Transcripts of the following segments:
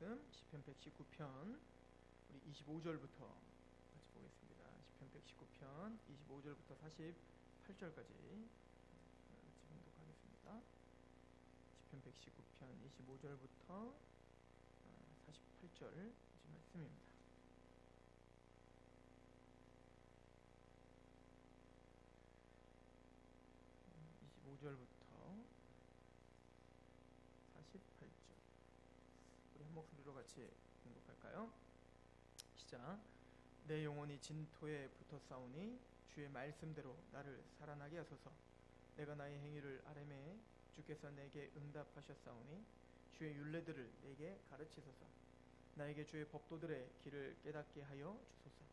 말씀 시편 119편 우리 25절부터 같이 보겠습니다. 시편 119편 25절부터 48절까지 같이 봉독하겠습니다. 시편 119편 25절부터 48절까지 말씀입니다. 25절부터 48절 우리 한 목소리로 같이 공독할까요? 시작. 내 영혼이 진토에 붙어 싸우니 주의 말씀대로 나를 살아나게 하소서. 내가 나의 행위를 아뢰매 주께서 내게 응답하셨사오니 주의 율례들을 내게 가르치소서. 나에게 주의 법도들의 길을 깨닫게 하여 주소서.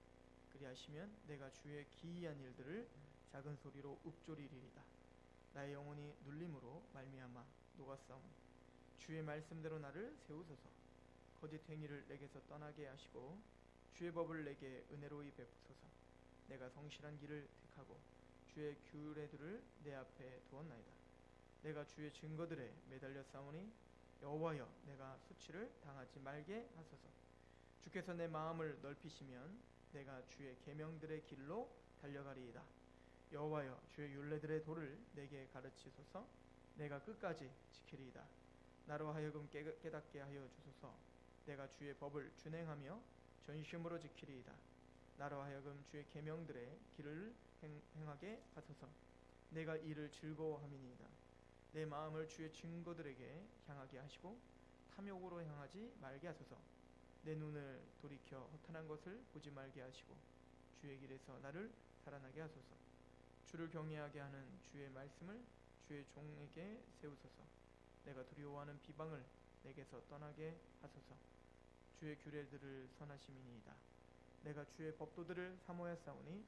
그리하시면 내가 주의 기이한 일들을 작은 소리로 읊조리리이다. 나의 영혼이 눌림으로 말미암아 녹아싸우니 주의 말씀대로 나를 세우소서. 거짓 행위를 내게서 떠나게 하시고 주의 법을 내게 은혜로이 베푸소서. 내가 성실한 길을 택하고 주의 규례들을 내 앞에 두었나이다. 내가 주의 증거들에 매달려 싸우니 여호와여 내가 수치를 당하지 말게 하소서. 주께서 내 마음을 넓히시면 내가 주의 계명들의 길로 달려가리이다. 여호와여 주의 율례들의 도를 내게 가르치소서. 내가 끝까지 지키리이다. 나로 하여금 깨닫게 하여 주소서. 내가 주의 법을 준행하며 전심으로 지키리이다. 나로 하여금 주의 계명들의 길을 행하게 하소서. 내가 이를 즐거워함이니이다. 내 마음을 주의 증거들에게 향하게 하시고 탐욕으로 향하지 말게 하소서. 내 눈을 돌이켜 허탄한 것을 보지 말게 하시고 주의 길에서 나를 살아나게 하소서. 주를 경외하게 하는 주의 말씀을 주의 종에게 세우소서. 내가 두려워하는 비방을 내게서 떠나게 하소서. 주의 규례들을 선하심이니이다. 내가 주의 법도들을 사모하였사오니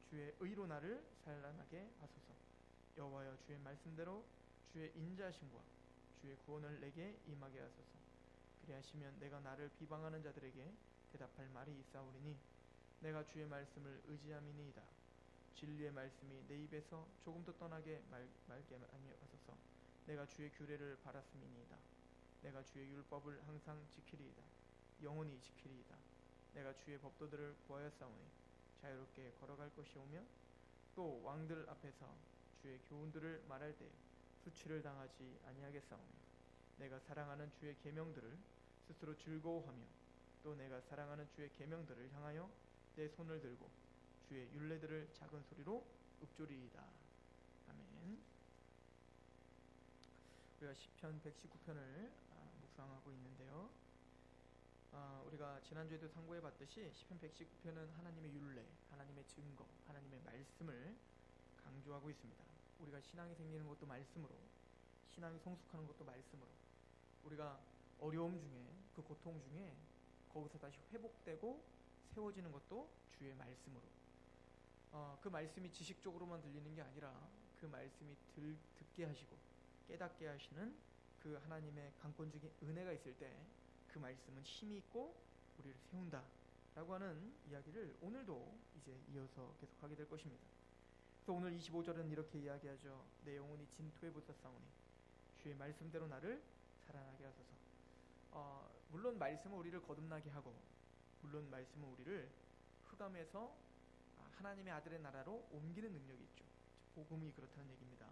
주의 의로 나를 살아나게 하소서. 여호와여 주의 말씀대로 주의 인자하심과 주의 구원을 내게 임하게 하소서. 그리하시면 내가 나를 비방하는 자들에게 대답할 말이 있사오리니 내가 주의 말씀을 의지함이니이다. 진리의 말씀이 내 입에서 조금도 떠나게 말게 하소서. 내가 주의 규례를 바랐음이니이다. 내가 주의 율법을 항상 지키리이다. 영원히 지키리이다. 내가 주의 법도들을 구하였사오니 자유롭게 걸어갈 것이오며 또 왕들 앞에서 주의 교훈들을 말할 때 수치를 당하지 아니하겠사오며 내가 사랑하는 주의 계명들을 스스로 즐거워하며 또 내가 사랑하는 주의 계명들을 향하여 내 손을 들고 주의 율례들을 작은 소리로 읊조리이다. 아멘. 우리가 시편 119편을 묵상하고 있는데요. 우리가 지난주에도 상고해봤듯이 시편 119편은 하나님의 율례, 하나님의 증거, 하나님의 말씀을 강조하고 있습니다. 우리가 신앙이 생기는 것도 말씀으로, 신앙이 성숙하는 것도 말씀으로, 우리가 어려움 중에, 그 고통 중에 거기서 다시 회복되고 세워지는 것도 주의 말씀으로, 그 말씀이 지식적으로만 들리는 게 아니라 그 말씀이 듣게 하시고 깨닫게 하시는 그 하나님의 강권적인 은혜가 있을 때 그 말씀은 힘이 있고 우리를 세운다 라고 하는 이야기를 오늘도 이제 이어서 계속하게 될 것입니다. 그래서 오늘 25절은 이렇게 이야기하죠. 내 영혼이 진토에 붙어 싸우니 주의 말씀대로 나를 살아나게 하소서. 물론 말씀은 우리를 거듭나게 하고 물론 말씀은 우리를 흑암에서 하나님의 아들의 나라로 옮기는 능력이 있죠. 복음이 그렇다는 얘기입니다.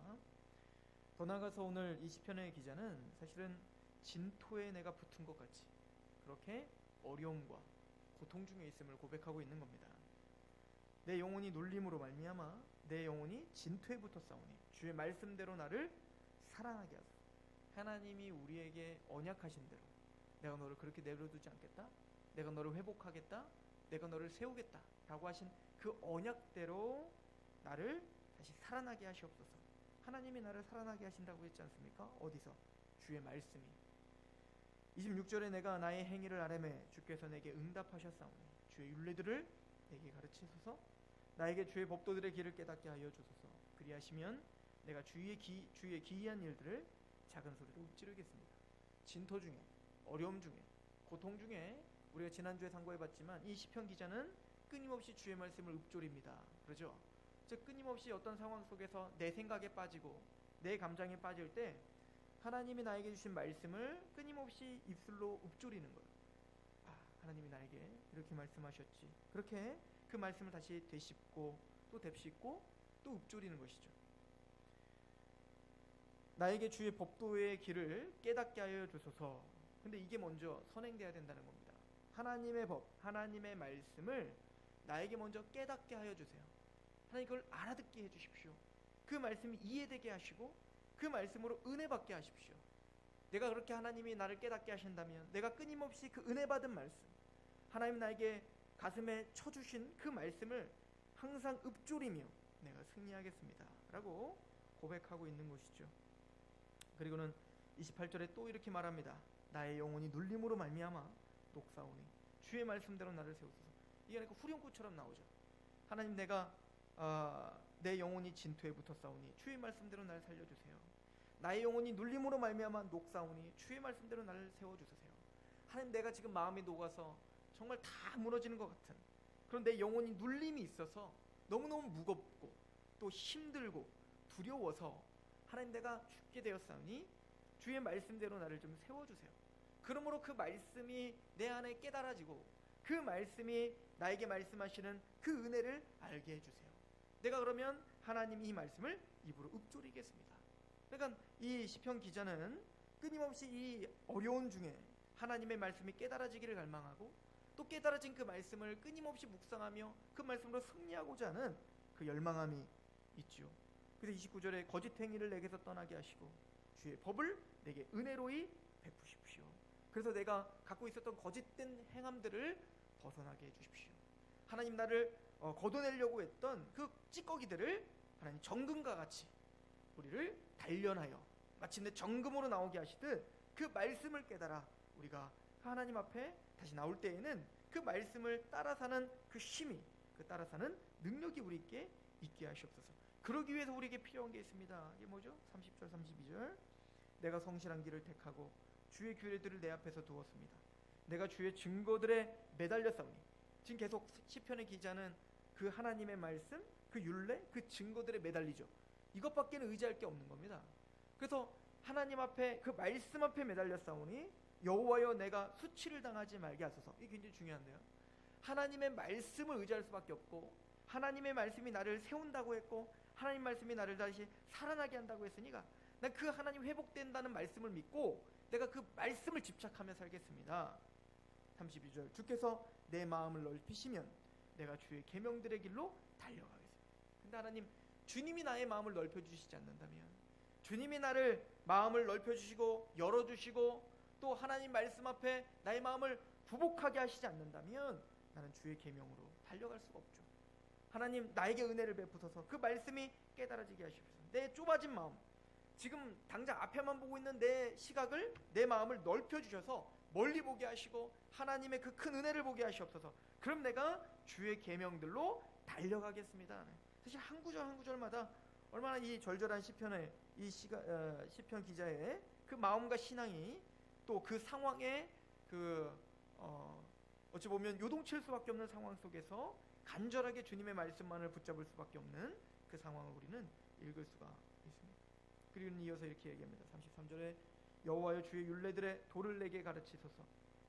더 나아가서 오늘 이 시편의 기자는 사실은 진토에 내가 붙은 것 같이 그렇게 어려움과 고통 중에 있음을 고백하고 있는 겁니다. 내 영혼이 눌림으로 말미암아 내 영혼이 진토에 붙어 싸우니 주의 말씀대로 나를 살아나게 하소서. 하나님이 우리에게 언약하신 대로 내가 너를 그렇게 내려두지 않겠다, 내가 너를 회복하겠다, 내가 너를 세우겠다 라고 하신 그 언약대로 나를 다시 살아나게 하시옵소서. 하나님이 나를 살아나게 하신다고 했지 않습니까? 어디서? 주의 말씀이. 26절에 내가 나의 행위를 아뢰매 주께서 내게 응답하셨사오니 주의 율례들을 내게 가르치소서. 나에게 주의 법도들의 길을 깨닫게 하여 주소서. 그리하시면 내가 주의 기이한 일들을 작은 소리로 읊조리겠습니다. 진토 중에, 어려움 중에, 고통 중에 우리가 지난주에 상고해봤지만 이 시편 기자는 끊임없이 주의 말씀을 읊조립니다. 그러죠? 즉 끊임없이 어떤 상황 속에서 내 생각에 빠지고 내 감정에 빠질 때 하나님이 나에게 주신 말씀을 끊임없이 입술로 읊조리는 거예요. 하나님이 나에게 이렇게 말씀하셨지. 그렇게 그 말씀을 다시 되씹고 또 되씹고 또 읊조리는 것이죠. 나에게 주의 법도의 길을 깨닫게 하여 주소서. 근데 이게 먼저 선행돼야 된다는 겁니다. 하나님의 법, 하나님의 말씀을 나에게 먼저 깨닫게 하여 주세요. 하나님 그걸 알아듣게 해주십시오. 그 말씀이 이해되게 하시고 그 말씀으로 은혜 받게 하십시오. 내가 그렇게 하나님이 나를 깨닫게 하신다면 내가 끊임없이 그 은혜 받은 말씀, 하나님 나에게 가슴에 쳐주신 그 말씀을 항상 읊조리며 내가 승리하겠습니다 라고 고백하고 있는 것이죠. 그리고는 28절에 또 이렇게 말합니다. 나의 영혼이 눌림으로 말미암아 녹사오니 주의 말씀대로 나를 세우소서. 이게 후렴구처럼 나오죠. 하나님 내가 내 영혼이 진토에 붙었사오니 주의 말씀대로 나를 살려주세요. 나의 영혼이 눌림으로 말미암아 녹사오니 주의 말씀대로 나를 세워주세요. 하나님 내가 지금 마음이 녹아서 정말 다 무너지는 것 같은 그런 내 영혼이 눌림이 있어서 너무너무 무겁고 또 힘들고 두려워서 하나님 내가 죽게 되었사오니 주의 말씀대로 나를 좀 세워주세요. 그러므로 그 말씀이 내 안에 깨달아지고 그 말씀이 나에게 말씀하시는 그 은혜를 알게 해주세요. 내가 그러면 하나님이 이 말씀을 입으로 읊조리겠습니다. 그러니까 이 시편 기자는 끊임없이 이 어려운 중에 하나님의 말씀이 깨달아지기를 갈망하고 또 깨달아진 그 말씀을 끊임없이 묵상하며 그 말씀으로 승리하고자 하는 그 열망함이 있죠. 그래서 29절에 거짓 행위를 내게서 떠나게 하시고 주의 법을 내게 은혜로이 베푸십시오. 그래서 내가 갖고 있었던 거짓된 행함들을 벗어나게 해주십시오. 하나님 나를 걷어내려고 했던 그 찌꺼기들을 하나님 정금과 같이 우리를 단련하여 마침내 정금으로 나오게 하시듯 그 말씀을 깨달아 우리가 하나님 앞에 다시 나올 때에는 그 말씀을 따라 사는 그 힘이, 그 따라 사는 능력이 우리에게 있게 하시옵소서. 그러기 위해서 우리에게 필요한 게 있습니다. 이게 뭐죠? 30절 32절 내가 성실한 길을 택하고 주의 규례들을 내 앞에서 두었습니다. 내가 주의 증거들에 매달렸사오니. 지금 계속 시편의 기자는 그 하나님의 말씀, 그 율례, 그 증거들에 매달리죠. 이것밖에는 의지할 게 없는 겁니다. 그래서 하나님 앞에 그 말씀 앞에 매달렸사오니 여호와여 내가 수치를 당하지 말게 하소서. 이게 굉장히 중요한데요. 하나님의 말씀을 의지할 수밖에 없고 하나님의 말씀이 나를 세운다고 했고 하나님 말씀이 나를 다시 살아나게 한다고 했으니까 난 그 하나님 회복된다는 말씀을 믿고 내가 그 말씀을 집착하며 살겠습니다. 32절 주께서 내 마음을 넓히시면 내가 주의 계명들의 길로 달려가겠습니다. 근데 하나님 주님이 나의 마음을 넓혀주시지 않는다면 주님이 나를 마음을 넓혀주시고 열어주시고 또 하나님 말씀 앞에 나의 마음을 부복하게 하시지 않는다면 나는 주의 계명으로 달려갈 수가 없죠. 하나님 나에게 은혜를 베푸소서. 그 말씀이 깨달아지게 하시옵소서. 내 좁아진 마음, 지금 당장 앞에만 보고 있는 내 시각을, 내 마음을 넓혀주셔서 멀리 보게 하시고 하나님의 그 큰 은혜를 보게 하시옵소서. 그럼 내가 주의 계명들로 달려가겠습니다. 사실 한 구절 한 구절마다 얼마나 이 절절한 시편의 시편 기자의 그 마음과 신앙이 또 그 상황에 어찌 보면 요동칠 수밖에 없는 상황 속에서 간절하게 주님의 말씀만을 붙잡을 수밖에 없는 그 상황을 우리는 읽을 수가 있습니다. 그리고 이어서 이렇게 얘기합니다. 33절에 여호와여 주의 율례들의 도를 내게 가르치소서.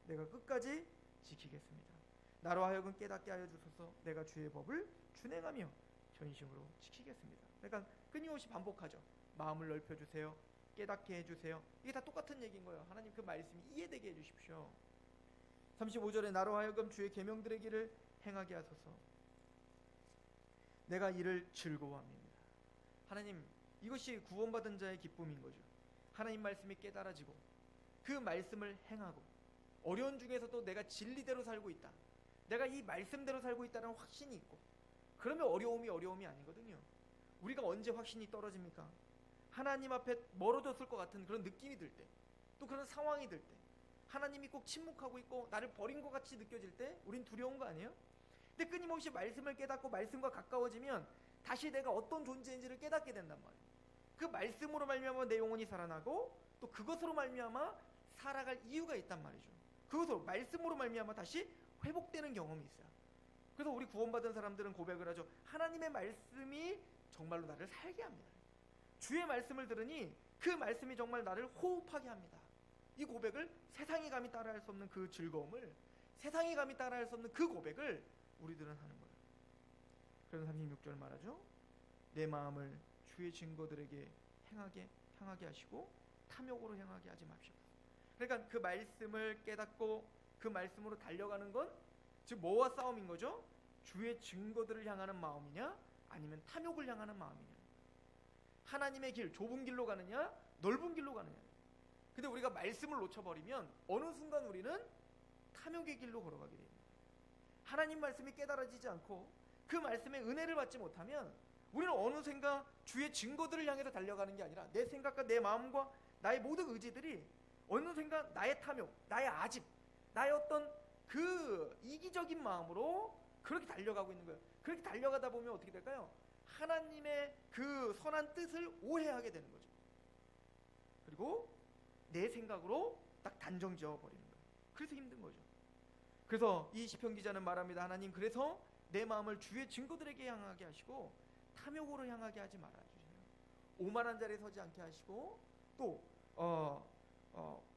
내가 끝까지 지키겠습니다. 나로 하여금 깨닫게 하여 주소서. 내가 주의 법을 준행하며 전심으로 지키겠습니다. 그러니까 끊임없이 반복하죠. 마음을 넓혀주세요. 깨닫게 해주세요. 이게 다 똑같은 얘기인 거예요. 하나님 그 말씀이 이해되게 해주십시오. 35절에 나로 하여금 주의 계명들의 길을 행하게 하소서. 내가 이를 즐거워합니다. 하나님 이것이 구원받은 자의 기쁨인 거죠. 하나님 말씀이 깨달아지고 그 말씀을 행하고 어려운 중에서도 내가 진리대로 살고 있다. 내가 이 말씀대로 살고 있다는 확신이 있고 그러면 어려움이 아니거든요. 우리가 언제 확신이 떨어집니까? 하나님 앞에 멀어졌을 것 같은 그런 느낌이 들 때, 또 그런 상황이 들 때, 하나님이 꼭 침묵하고 있고 나를 버린 것 같이 느껴질 때 우린 두려운 거 아니에요? 근데 끊임없이 말씀을 깨닫고 말씀과 가까워지면 다시 내가 어떤 존재인지를 깨닫게 된단 말이에요. 그 말씀으로 말미암아 내 영혼이 살아나고 또 그것으로 말미암아 살아갈 이유가 있단 말이죠. 그것으로 말씀으로 말미암아 다시 회복되는 경험이 있어요. 그래서 우리 구원받은 사람들은 고백을 하죠. 하나님의 말씀이 정말로 나를 살게 합니다. 주의 말씀을 들으니 그 말씀이 정말 나를 호흡하게 합니다. 이 고백을 세상이 감히 따라할 수 없는 그 즐거움을 세상이 감히 따라할 수 없는 그 고백을 우리들은 하는 거예요. 그래서 36절 말하죠. 내 마음을 주의 증거들에게 향하게 하시고 탐욕으로 향하게 하지 마십시오. 그러니까 그 말씀을 깨닫고 그 말씀으로 달려가는 건 즉 뭐와 싸움인 거죠? 주의 증거들을 향하는 마음이냐 아니면 탐욕을 향하는 마음이냐. 하나님의 길, 좁은 길로 가느냐 넓은 길로 가느냐. 근데 우리가 말씀을 놓쳐버리면 어느 순간 우리는 탐욕의 길로 걸어가게 됩니다. 하나님 말씀이 깨달아지지 않고 그 말씀의 은혜를 받지 못하면 우리는 어느샌가 주의 증거들을 향해서 달려가는 게 아니라 내 생각과 내 마음과 나의 모든 의지들이 어느샌가 나의 탐욕, 나의 아집, 나의 어떤 그 이기적인 마음으로 그렇게 달려가고 있는 거예요. 그렇게 달려가다 보면 어떻게 될까요? 하나님의 그 선한 뜻을 오해하게 되는 거죠. 그리고 내 생각으로 딱 단정 지어 버리는 거예요. 그래서 힘든 거죠. 그래서 이 시편 기자는 말합니다. 하나님, 그래서 내 마음을 주의 증거들에게 향하게 하시고 탐욕으로 향하게 하지 말아 주세요. 오만한 자리에 서지 않게 하시고 또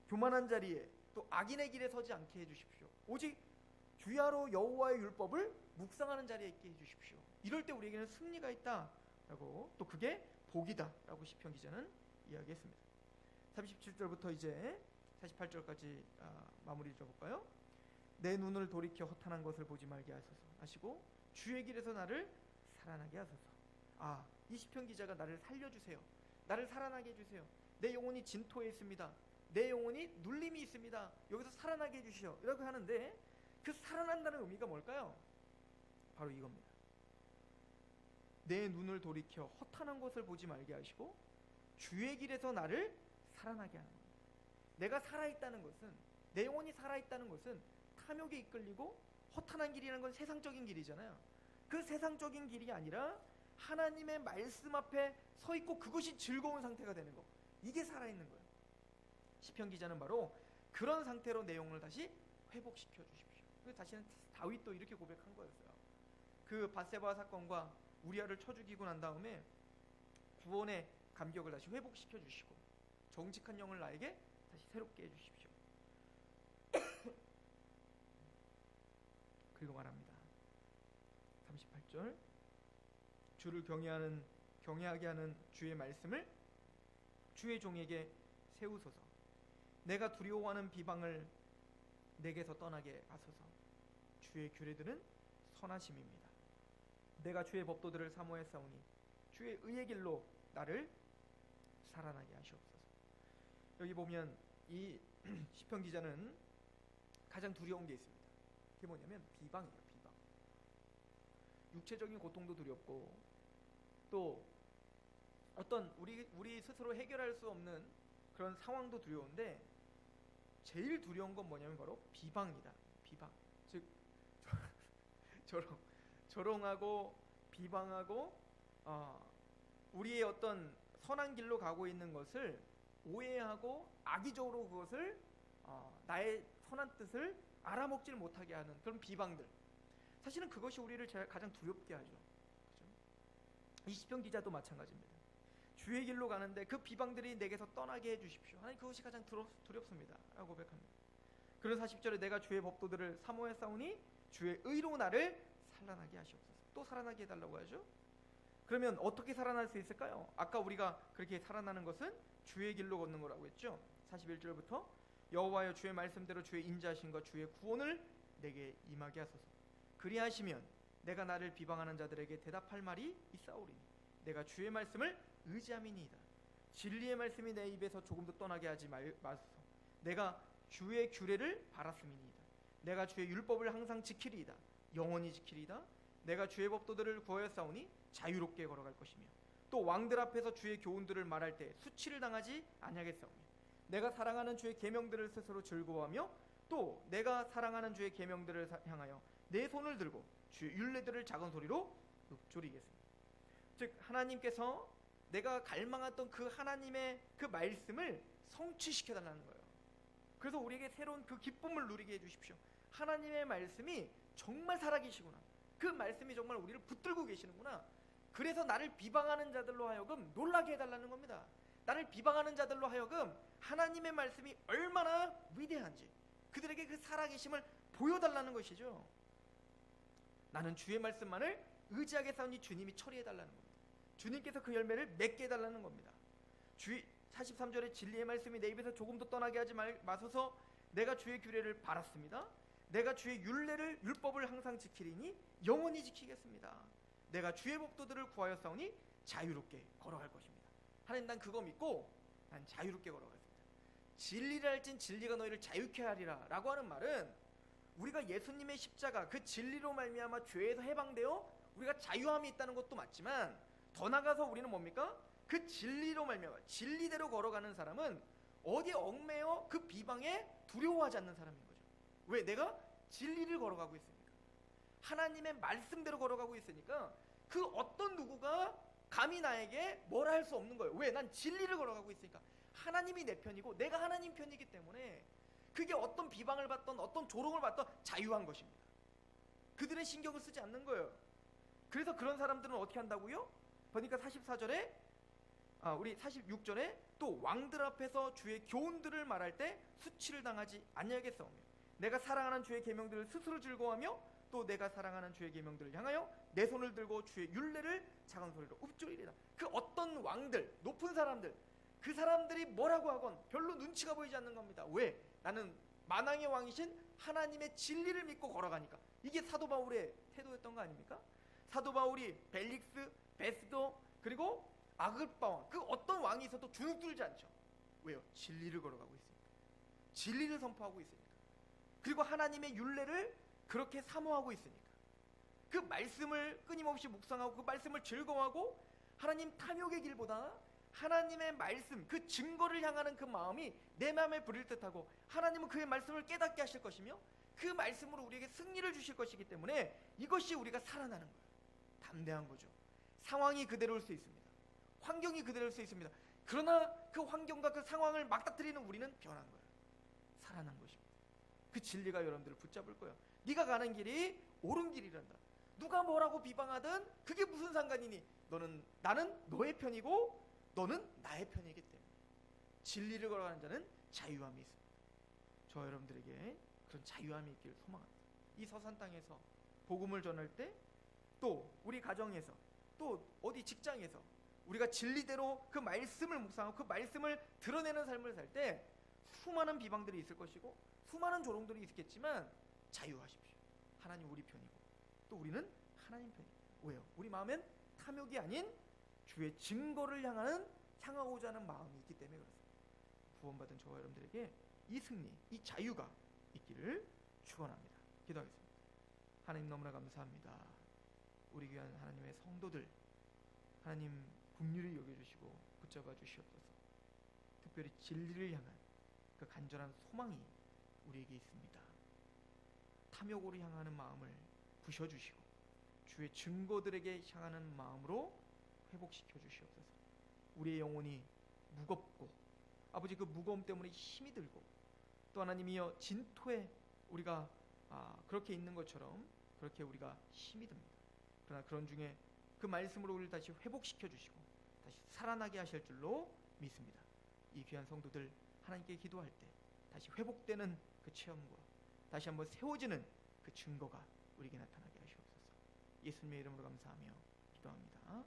교만한 자리에 또 악인의 길에 서지 않게 해주십시오. 오직 주야로 여호와의 율법을 묵상하는 자리에 있게 해주십시오. 이럴 때 우리에게는 승리가 있다라고, 또 그게 복이다라고 시편 기자는 이야기했습니다. 37절부터 이제 48절까지 마무리 지어볼까요? 내 눈을 돌이켜 허탄한 것을 보지 말게 하시고 주의 길에서 나를 살아나게 하소서. 이 시편 기자가 나를 살려주세요. 나를 살아나게 해주세요. 내 영혼이 진토에 있습니다. 내 영혼이 눌림이 있습니다. 여기서 살아나게 해주시오. 이라고 하는데 그 살아난다는 의미가 뭘까요? 바로 이겁니다. 내 눈을 돌이켜 허탄한 것을 보지 말게 하시고 주의 길에서 나를 살아나게 하는 겁니다. 내가 살아있다는 것은, 내 영혼이 살아있다는 것은 탐욕에 이끌리고 허탄한 길이라는 건 세상적인 길이잖아요. 그 세상적인 길이 아니라 하나님의 말씀 앞에 서 있고 그것이 즐거운 상태가 되는 거, 이게 살아있는 거예요. 시편 기자는 바로 그런 상태로 내 영혼을 다시 회복시켜 주십시오. 다시는 다윗도 이렇게 고백한 거였어요. 그 밧세바 사건과 우리아를 쳐 죽이고 난 다음에 구원의 감격을 다시 회복시켜 주시고 정직한 영을 나에게 다시 새롭게 해주십시오. 그리고 말합니다. 38절, 주를 경외하게 하는 주의 말씀을 주의 종에게 세우소서. 내가 두려워하는 비방을 내게서 떠나게 하소서. 주의 규례들은 선하심입니다. 내가 주의 법도들을 사모했사오니 주의 의의 길로 나를 살아나게 하시옵소서. 여기 보면 이 시편 기자는 가장 두려운 게 있습니다. 그게 뭐냐면 비방이에요. 비방. 육체적인 고통도 두렵고 또 어떤 우리 스스로 해결할 수 없는 그런 상황도 두려운데 제일 두려운 건 뭐냐면 바로 비방이다. 비방. 즉 조롱하고 비방하고 우리의 어떤 선한 길로 가고 있는 것을 오해하고 악의적으로 그것을 나의 선한 뜻을 알아먹질 못하게 하는 그런 비방들. 사실은 그것이 우리를 가장 두렵게 하죠. 그렇죠? 이 시편 기자도 마찬가지입니다. 주의 길로 가는데 그 비방들이 내게서 떠나게 해주십시오. 하나님, 그것이 가장 두렵습니다 라고 고백합니다. 그래서 40절에 내가 주의 법도들을 사모했사오니 주의 의로 나를 살아나게 하시옵소서. 또 살아나게 해달라고 하죠. 그러면 어떻게 살아날 수 있을까요? 아까 우리가 그렇게 살아나는 것은 주의 길로 걷는 거라고 했죠. 41절부터 여호와여, 주의 말씀대로 주의 인자하심과 주의 구원을 내게 임하게 하소서. 그리하시면 내가 나를 비방하는 자들에게 대답할 말이 있사오리니 내가 주의 말씀을 의지함이니이다. 진리의 말씀이 내 입에서 조금도 떠나게 하지 마소서. 내가 주의 규례를 바랐음이니이다. 내가 주의 율법을 항상 지키리이다. 영원히 지키리이다. 내가 주의 법도들을 구하였사오니 자유롭게 걸어갈 것이며 또 왕들 앞에서 주의 교훈들을 말할 때 수치를 당하지 아니하겠사오며 내가 사랑하는 주의 계명들을 스스로 즐거워하며 또 내가 사랑하는 주의 계명들을 향하여 내 손을 들고 주의 율례들을 작은 소리로 읊조리겠습니다. 즉 하나님께서 내가 갈망했던 그 하나님의 그 말씀을 성취시켜달라는 거예요. 그래서 우리에게 새로운 그 기쁨을 누리게 해주십시오. 하나님의 말씀이 정말 살아계시구나. 그 말씀이 정말 우리를 붙들고 계시는구나. 그래서 나를 비방하는 자들로 하여금 놀라게 해달라는 겁니다. 나를 비방하는 자들로 하여금 하나님의 말씀이 얼마나 위대한지, 그들에게 그 살아계심을 보여달라는 것이죠. 나는 주의 말씀만을 의지하게 싸우니 주님이 처리해달라는 겁니다. 주님께서 그 열매를 맺게 해달라는 겁니다. 43절에 진리의 말씀이 내 입에서 조금도 떠나게 하지 마소서. 내가 주의 규례를 바랐습니다. 내가 주의 율법을 항상 지키리니 영원히 지키겠습니다. 내가 주의 법도들을 구하여 싸우니 자유롭게 걸어갈 것입니다. 하나님, 난 그거 믿고 난 자유롭게 걸어가겠습니다. 진리를 알진 진리가 너희를 자유케 하리라 라고 하는 말은 우리가 예수님의 십자가 그 진리로 말미암아 죄에서 해방되어 우리가 자유함이 있다는 것도 맞지만, 더 나아가서 우리는 뭡니까? 그 진리로 말미암아 진리대로 걸어가는 사람은 어디에 얽매여 그 비방에 두려워하지 않는 사람인 거죠. 왜? 내가 진리를 걸어가고 있으니까, 하나님의 말씀대로 걸어가고 있으니까 그 어떤 누구가 감히 나에게 뭐라 할 수 없는 거예요. 왜? 난 진리를 걸어가고 있으니까. 하나님이 내 편이고 내가 하나님 편이기 때문에 그게 어떤 비방을 받던 어떤 조롱을 받던 자유한 것입니다. 그들의 신경을 쓰지 않는 거예요. 그래서 그런 사람들은 어떻게 한다고요? 보니까 44절에 우리 46절에 또 왕들 앞에서 주의 교훈들을 말할 때 수치를 당하지 아니하겠사오며 내가 사랑하는 주의 계명들을 스스로 즐거워하며 또 내가 사랑하는 주의 계명들을 향하여 내 손을 들고 주의 율례를 작은 소리로 읊조리리라. 그 어떤 왕들, 높은 사람들, 그 사람들이 뭐라고 하건 별로 눈치가 보이지 않는 겁니다. 왜? 나는 만왕의 왕이신 하나님의 진리를 믿고 걸어가니까. 이게 사도 바울의 태도였던 거 아닙니까? 사도 바울이 벨릭스, 베스도, 그리고 아그리파 왕, 그 어떤 왕이 있어도 주눅 들지 않죠. 왜요? 진리를 걸어가고 있으니까, 진리를 선포하고 있으니까, 그리고 하나님의 율례를 그렇게 사모하고 있으니까, 그 말씀을 끊임없이 묵상하고 그 말씀을 즐거워하고 하나님 탐욕의 길보다 하나님의 말씀, 그 증거를 향하는 그 마음이 내 마음에 부릴 듯하고, 하나님은 그의 말씀을 깨닫게 하실 것이며 그 말씀으로 우리에게 승리를 주실 것이기 때문에 이것이 우리가 살아나는 거예요. 담대한 거죠. 상황이 그대로일 수 있습니다. 환경이 그대로일 수 있습니다. 그러나 그 환경과 그 상황을 맞닥뜨리는 우리는 변한 거예요. 살아난 것입니다. 그 진리가 여러분들을 붙잡을 거예요. 네가 가는 길이 옳은 길이란다. 누가 뭐라고 비방하든 그게 무슨 상관이니? 나는 너의 편이고 너는 나의 편이기 때문에 진리를 걸어가는 자는 자유함이 있습니다. 저 여러분들에게 그런 자유함이 있기를 소망합니다. 이 서산 땅에서 복음을 전할 때, 또 우리 가정에서, 또 어디 직장에서 우리가 진리대로 그 말씀을 묵상하고 그 말씀을 드러내는 삶을 살 때 수많은 비방들이 있을 것이고 수많은 조롱들이 있겠지만 자유하십시오. 하나님 우리 편이고 또 우리는 하나님 편이에요. 왜요? 우리 마음엔 탐욕이 아닌 주의 증거를 향하고자 하는 마음이 있기 때문에 그렇습니다. 구원받은 저와 여러분들에게 이 승리, 이 자유가 있기를 축원합니다. 기도하겠습니다. 하나님, 너무나 감사합니다. 우리 귀한 하나님의 성도들, 하나님 긍휼히 여겨주시고 붙잡아 주시옵소서. 특별히 진리를 향한 그 간절한 소망이 우리에게 있습니다. 탐욕으로 향하는 마음을 부셔주시고 주의 증거들에게 향하는 마음으로 회복시켜 주시옵소서. 우리의 영혼이 무겁고 아버지 그 무거움 때문에 힘이 들고 또 하나님이여 진토에 우리가 그렇게 있는 것처럼 그렇게 우리가 힘이 듭니다. 그러나 그런 중에 그 말씀으로 우리를 다시 회복시켜 주시고 다시 살아나게 하실 줄로 믿습니다. 이 귀한 성도들 하나님께 기도할 때 다시 회복되는 그 체험과 다시 한번 세워지는 그 증거가 우리에게 나타나게 하시옵소서. 예수님의 이름으로 감사하며 기도합니다.